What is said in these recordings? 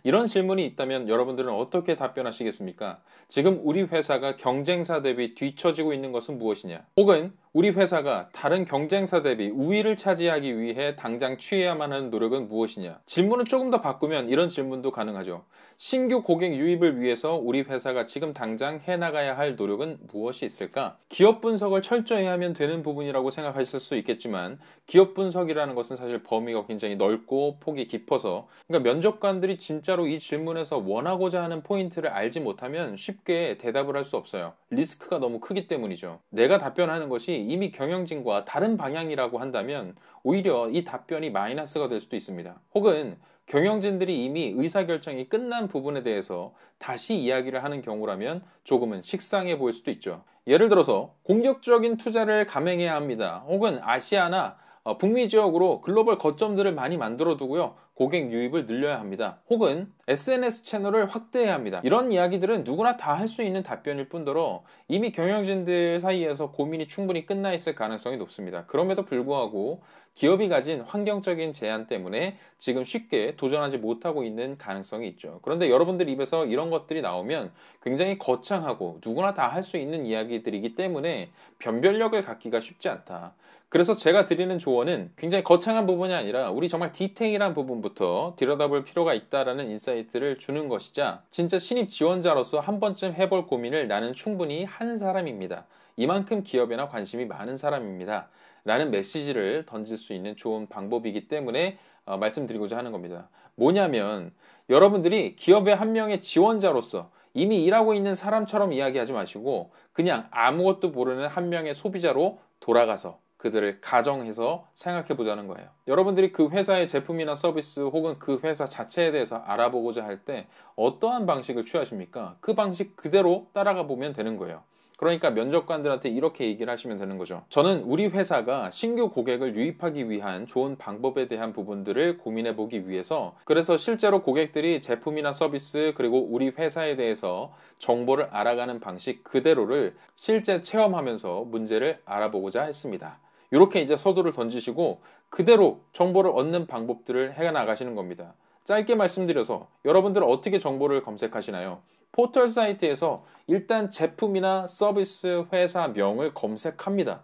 이런 질문이 있다면 여러분들은 어떻게 답변하시겠습니까? 지금 우리 회사가 경쟁사 대비 뒤처지고 있는 것은 무엇이냐? 혹은 우리 회사가 다른 경쟁사 대비 우위를 차지하기 위해 당장 취해야만 하는 노력은 무엇이냐? 질문을 조금 더 바꾸면 이런 질문도 가능하죠. 신규 고객 유입을 위해서 우리 회사가 지금 당장 해나가야 할 노력은 무엇이 있을까? 기업 분석을 철저히 하면 되는 부분이라고 생각하실 수 있겠지만 기업 분석이라는 것은 사실 범위가 굉장히 넓고 폭이 깊어서 그러니까 면접관들이 진짜로 이 질문에서 원하고자 하는 포인트를 알지 못하면 쉽게 대답을 할 수 없어요. 리스크가 너무 크기 때문이죠. 내가 답변하는 것이 이미 경영진과 다른 방향이라고 한다면 오히려 이 답변이 마이너스가 될 수도 있습니다. 혹은 경영진들이 이미 의사결정이 끝난 부분에 대해서 다시 이야기를 하는 경우라면 조금은 식상해 보일 수도 있죠. 예를 들어서 공격적인 투자를 감행해야 합니다. 혹은 아시아나 북미 지역으로 글로벌 거점들을 많이 만들어 두고요. 고객 유입을 늘려야 합니다. 혹은 SNS 채널을 확대해야 합니다. 이런 이야기들은 누구나 다 할 수 있는 답변일 뿐더러 이미 경영진들 사이에서 고민이 충분히 끝나 있을 가능성이 높습니다. 그럼에도 불구하고 기업이 가진 환경적인 제한 때문에 지금 쉽게 도전하지 못하고 있는 가능성이 있죠. 그런데 여러분들 입에서 이런 것들이 나오면 굉장히 거창하고 누구나 다 할 수 있는 이야기들이기 때문에 변별력을 갖기가 쉽지 않다. 그래서 제가 드리는 조언은 굉장히 거창한 부분이 아니라 우리 정말 디테일한 부분부터 들여다볼 필요가 있다라는 인사이트를 주는 것이자 진짜 신입 지원자로서 한 번쯤 해볼 고민을 나는 충분히 한 사람입니다. 이만큼 기업에나 관심이 많은 사람입니다. 라는 메시지를 던질 수 있는 좋은 방법이기 때문에 말씀드리고자 하는 겁니다. 뭐냐면 여러분들이 기업의 한 명의 지원자로서 이미 일하고 있는 사람처럼 이야기하지 마시고 그냥 아무것도 모르는 한 명의 소비자로 돌아가서 그들을 가정해서 생각해 보자는 거예요. 여러분들이 그 회사의 제품이나 서비스 혹은 그 회사 자체에 대해서 알아보고자 할 때 어떠한 방식을 취하십니까? 그 방식 그대로 따라가 보면 되는 거예요. 그러니까 면접관들한테 이렇게 얘기를 하시면 되는 거죠. 저는 우리 회사가 신규 고객을 유입하기 위한 좋은 방법에 대한 부분들을 고민해 보기 위해서 그래서 실제로 고객들이 제품이나 서비스 그리고 우리 회사에 대해서 정보를 알아가는 방식 그대로를 실제 체험하면서 문제를 알아보고자 했습니다. 이렇게 이제 서두를 던지시고 그대로 정보를 얻는 방법들을 해 나가시는 겁니다. 짧게 말씀드려서 여러분들은 어떻게 정보를 검색하시나요? 포털 사이트에서 일단 제품이나 서비스 회사명을 검색합니다.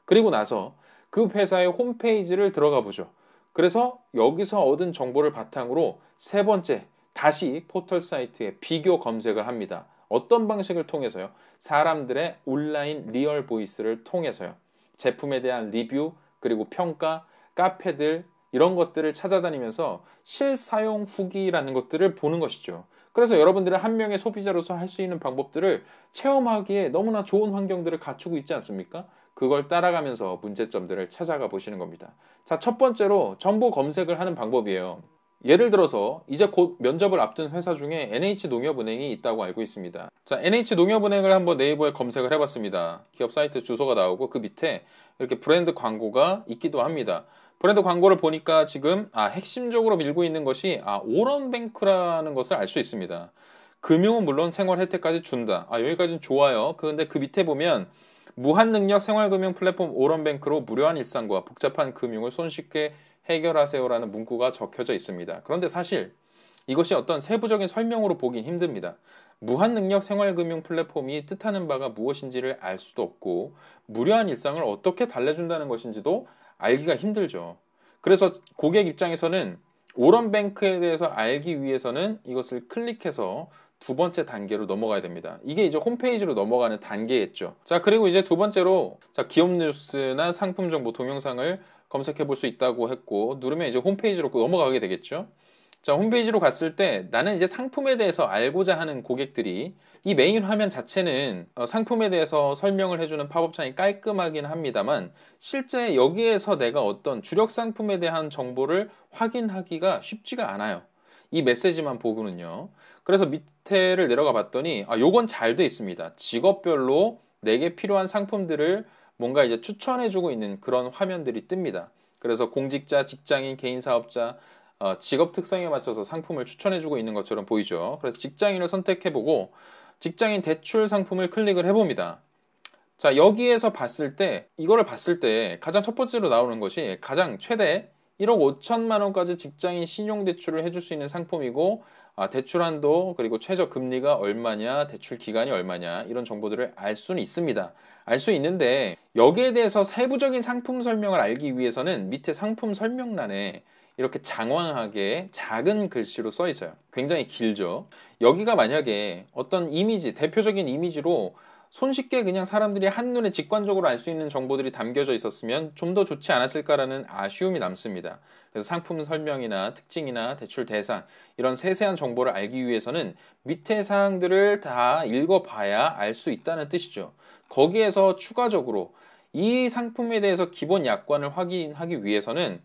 그리고 나서 그 회사의 홈페이지를 들어가 보죠. 그래서 여기서 얻은 정보를 바탕으로 세 번째 다시 포털 사이트에 비교 검색을 합니다. 어떤 방식을 통해서요? 사람들의 온라인 리얼 보이스를 통해서요. 제품에 대한 리뷰 그리고 평가, 카페들 이런 것들을 찾아다니면서 실사용 후기라는 것들을 보는 것이죠. 그래서 여러분들은 한 명의 소비자로서 할 수 있는 방법들을 체험하기에 너무나 좋은 환경들을 갖추고 있지 않습니까? 그걸 따라가면서 문제점들을 찾아가 보시는 겁니다. 자, 첫 번째로 정보 검색을 하는 방법이에요. 예를 들어서 이제 곧 면접을 앞둔 회사 중에 NH농협은행이 있다고 알고 있습니다. 자, NH농협은행을 한번 네이버에 검색을 해봤습니다. 기업 사이트 주소가 나오고 그 밑에 이렇게 브랜드 광고가 있기도 합니다. 브랜드 광고를 보니까 지금 핵심적으로 밀고 있는 것이 오런뱅크라는 것을 알 수 있습니다. 금융은 물론 생활 혜택까지 준다. 여기까지는 좋아요. 근데 그 밑에 보면 무한능력 생활금융 플랫폼 오런뱅크로 무료한 일상과 복잡한 금융을 손쉽게 해결하세요라는 문구가 적혀져 있습니다. 그런데 사실 이것이 어떤 세부적인 설명으로 보긴 힘듭니다. 무한능력 생활금융 플랫폼이 뜻하는 바가 무엇인지를 알 수도 없고 무료한 일상을 어떻게 달래준다는 것인지도 알기가 힘들죠. 그래서 고객 입장에서는 오런뱅크에 대해서 알기 위해서는 이것을 클릭해서 두 번째 단계로 넘어가야 됩니다. 이게 이제 홈페이지로 넘어가는 단계였죠. 자, 그리고 이제 두 번째로 기업 뉴스나 상품 정보 동영상을 검색해 볼 수 있다고 했고 누르면 이제 홈페이지로 넘어가게 되겠죠. 자, 홈페이지로 갔을 때 나는 이제 상품에 대해서 알고자 하는 고객들이 이 메인 화면 자체는 상품에 대해서 설명을 해주는 팝업창이 깔끔하긴 합니다만 실제 여기에서 내가 어떤 주력 상품에 대한 정보를 확인하기가 쉽지가 않아요. 이 메시지만 보고는요. 그래서 밑에를 내려가 봤더니 요건 잘 돼 있습니다. 직업별로 내게 필요한 상품들을 뭔가 이제 추천해주고 있는 그런 화면들이 뜹니다. 그래서 공직자, 직장인, 개인 사업자 직업 특성에 맞춰서 상품을 추천해주고 있는 것처럼 보이죠. 그래서 직장인을 선택해보고 직장인 대출 상품을 클릭을 해봅니다. 자, 여기에서 이거를 봤을 때 가장 첫 번째로 나오는 것이 가장 최대 1억 5천만 원까지 직장인 신용대출을 해줄 수 있는 상품이고, 대출 한도, 그리고 최저 금리가 얼마냐, 대출 기간이 얼마냐, 이런 정보들을 알 수는 있습니다. 알 수 있는데, 여기에 대해서 세부적인 상품 설명을 알기 위해서는 밑에 상품 설명란에 이렇게 장황하게 작은 글씨로 써 있어요. 굉장히 길죠. 여기가 만약에 어떤 이미지, 대표적인 이미지로 손쉽게 그냥 사람들이 한눈에 직관적으로 알 수 있는 정보들이 담겨져 있었으면 좀 더 좋지 않았을까라는 아쉬움이 남습니다. 그래서 상품 설명이나 특징이나 대출 대상, 이런 세세한 정보를 알기 위해서는 밑에 사항들을 다 읽어봐야 알 수 있다는 뜻이죠. 거기에서 추가적으로 이 상품에 대해서 기본 약관을 확인하기 위해서는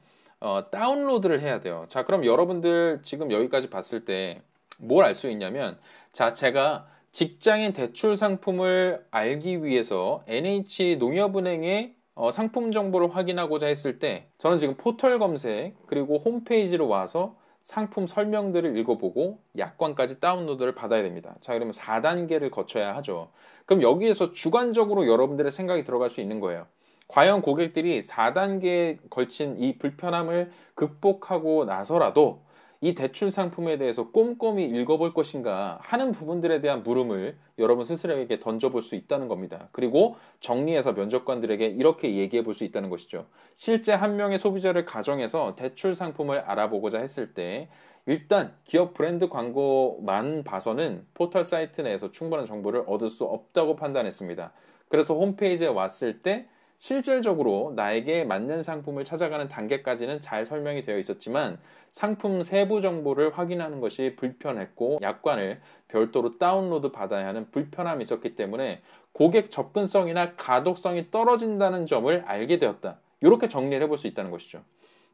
다운로드를 해야 돼요. 자, 그럼 여러분들 지금 여기까지 봤을 때 뭘 알 수 있냐면, 자, 제가 직장인 대출 상품을 알기 위해서 NH농협은행의 상품 정보를 확인하고자 했을 때, 저는 지금 포털 검색 그리고 홈페이지로 와서 상품 설명들을 읽어보고 약관까지 다운로드를 받아야 됩니다. 자, 그러면 4단계를 거쳐야 하죠. 그럼 여기에서 주관적으로 여러분들의 생각이 들어갈 수 있는 거예요. 과연 고객들이 4단계에 걸친 이 불편함을 극복하고 나서라도 이 대출 상품에 대해서 꼼꼼히 읽어볼 것인가 하는 부분들에 대한 물음을 여러분 스스로에게 던져볼 수 있다는 겁니다. 그리고 정리해서 면접관들에게 이렇게 얘기해 볼 수 있다는 것이죠. 실제 한 명의 소비자를 가정해서 대출 상품을 알아보고자 했을 때, 일단 기업 브랜드 광고만 봐서는 포털 사이트 내에서 충분한 정보를 얻을 수 없다고 판단했습니다. 그래서 홈페이지에 왔을 때 실질적으로 나에게 맞는 상품을 찾아가는 단계까지는 잘 설명이 되어 있었지만, 상품 세부 정보를 확인하는 것이 불편했고 약관을 별도로 다운로드 받아야 하는 불편함이 있었기 때문에 고객 접근성이나 가독성이 떨어진다는 점을 알게 되었다. 이렇게 정리를 해볼 수 있다는 것이죠.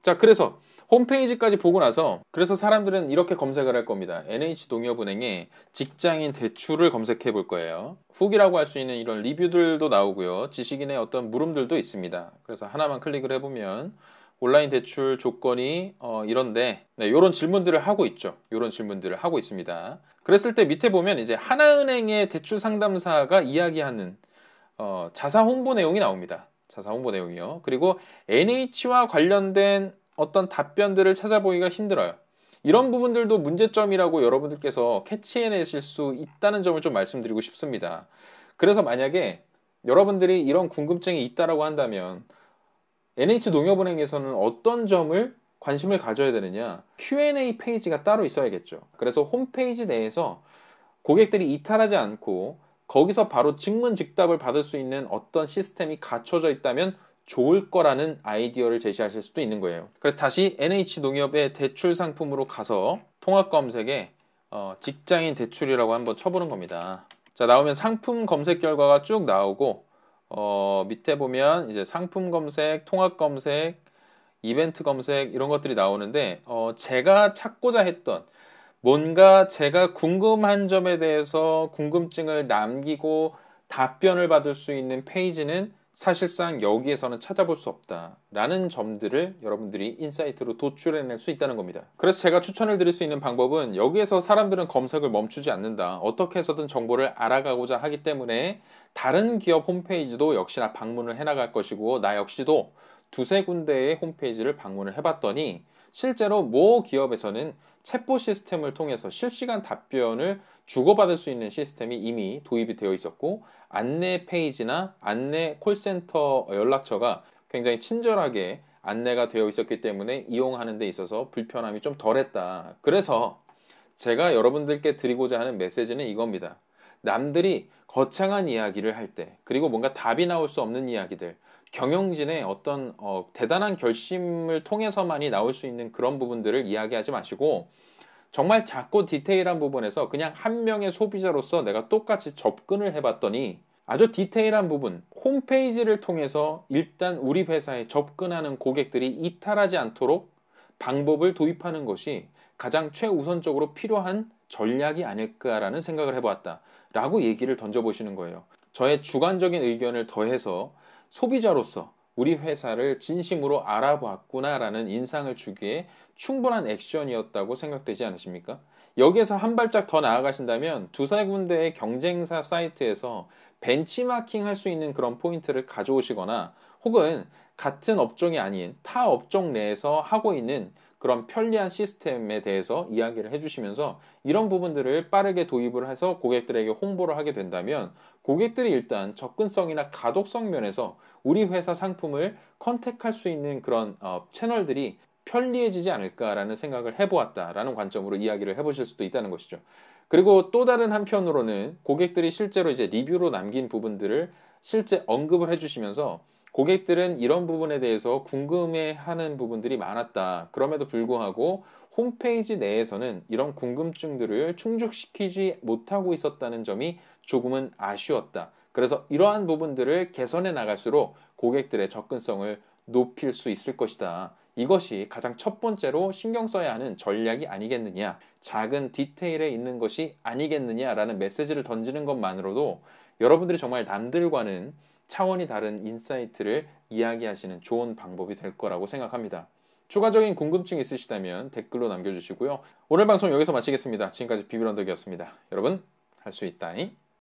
자, 그래서 홈페이지까지 보고 나서, 그래서 사람들은 이렇게 검색을 할 겁니다. NH농협은행에 직장인 대출을 검색해 볼 거예요. 후기라고 할 수 있는 이런 리뷰들도 나오고요. 지식인의 어떤 물음들도 있습니다. 그래서 하나만 클릭을 해보면 온라인 대출 조건이 이런데, 네, 이런 질문들을 하고 있죠. 이런 질문들을 하고 있습니다. 그랬을 때 밑에 보면 이제 하나은행의 대출 상담사가 이야기하는 자사 홍보 내용이 나옵니다. 자사 홍보 내용이요. 그리고 NH와 관련된 어떤 답변들을 찾아보기가 힘들어요. 이런 부분들도 문제점이라고 여러분들께서 캐치해내실 수 있다는 점을 좀 말씀드리고 싶습니다. 그래서 만약에 여러분들이 이런 궁금증이 있다라고 한다면 NH농협은행에서는 어떤 점을 관심을 가져야 되느냐, Q&A 페이지가 따로 있어야겠죠. 그래서 홈페이지 내에서 고객들이 이탈하지 않고 거기서 바로 직문직답을 받을 수 있는 어떤 시스템이 갖춰져 있다면 좋을 거라는 아이디어를 제시하실 수도 있는 거예요. 그래서 다시 NH농협의 대출 상품으로 가서 통합 검색에 직장인 대출이라고 한번 쳐보는 겁니다. 자, 나오면 상품 검색 결과가 쭉 나오고, 밑에 보면 이제 상품 검색, 통합 검색, 이벤트 검색, 이런 것들이 나오는데, 제가 찾고자 했던 뭔가 제가 궁금한 점에 대해서 궁금증을 남기고 답변을 받을 수 있는 페이지는 사실상 여기에서는 찾아볼 수 없다라는 점들을 여러분들이 인사이트로 도출해낼 수 있다는 겁니다. 그래서 제가 추천을 드릴 수 있는 방법은, 여기에서 사람들은 검색을 멈추지 않는다. 어떻게 해서든 정보를 알아가고자 하기 때문에 다른 기업 홈페이지도 역시나 방문을 해나갈 것이고, 나 역시도 두세 군데의 홈페이지를 방문을 해봤더니 실제로 모 기업에서는 챗봇 시스템을 통해서 실시간 답변을 주고받을 수 있는 시스템이 이미 도입이 되어 있었고, 안내 페이지나 안내 콜센터 연락처가 굉장히 친절하게 안내가 되어 있었기 때문에 이용하는 데 있어서 불편함이 좀 덜했다. 그래서 제가 여러분들께 드리고자 하는 메시지는 이겁니다. 남들이 거창한 이야기를 할 때, 그리고 뭔가 답이 나올 수 없는 이야기들, 경영진의 어떤 대단한 결심을 통해서만이 나올 수 있는 그런 부분들을 이야기하지 마시고, 정말 작고 디테일한 부분에서 그냥 한 명의 소비자로서 내가 똑같이 접근을 해봤더니 아주 디테일한 부분, 홈페이지를 통해서 일단 우리 회사에 접근하는 고객들이 이탈하지 않도록 방법을 도입하는 것이 가장 최우선적으로 필요한 전략이 아닐까라는 생각을 해보았다 라고 얘기를 던져보시는 거예요. 저의 주관적인 의견을 더해서 소비자로서 우리 회사를 진심으로 알아봤구나라는 인상을 주기에 충분한 액션이었다고 생각되지 않으십니까? 여기에서 한 발짝 더 나아가신다면 두세 군데의 경쟁사 사이트에서 벤치마킹 할 수 있는 그런 포인트를 가져오시거나, 혹은 같은 업종이 아닌 타 업종 내에서 하고 있는 그런 편리한 시스템에 대해서 이야기를 해주시면서 이런 부분들을 빠르게 도입을 해서 고객들에게 홍보를 하게 된다면 고객들이 일단 접근성이나 가독성 면에서 우리 회사 상품을 컨택할 수 있는 그런 채널들이 편리해지지 않을까라는 생각을 해보았다라는 관점으로 이야기를 해보실 수도 있다는 것이죠. 그리고 또 다른 한편으로는 고객들이 실제로 이제 리뷰로 남긴 부분들을 실제 언급을 해주시면서 고객들은 이런 부분에 대해서 궁금해하는 부분들이 많았다. 그럼에도 불구하고 홈페이지 내에서는 이런 궁금증들을 충족시키지 못하고 있었다는 점이 조금은 아쉬웠다. 그래서 이러한 부분들을 개선해 나갈수록 고객들의 접근성을 높일 수 있을 것이다. 이것이 가장 첫 번째로 신경 써야 하는 전략이 아니겠느냐. 작은 디테일에 있는 것이 아니겠느냐라는 메시지를 던지는 것만으로도 여러분들이 정말 남들과는 차원이 다른 인사이트를 이야기하시는 좋은 방법이 될 거라고 생각합니다. 추가적인 궁금증이 있으시다면 댓글로 남겨주시고요. 오늘 방송 여기서 마치겠습니다. 지금까지 비빌언덕이었습니다. 여러분, 할 수 있다잉.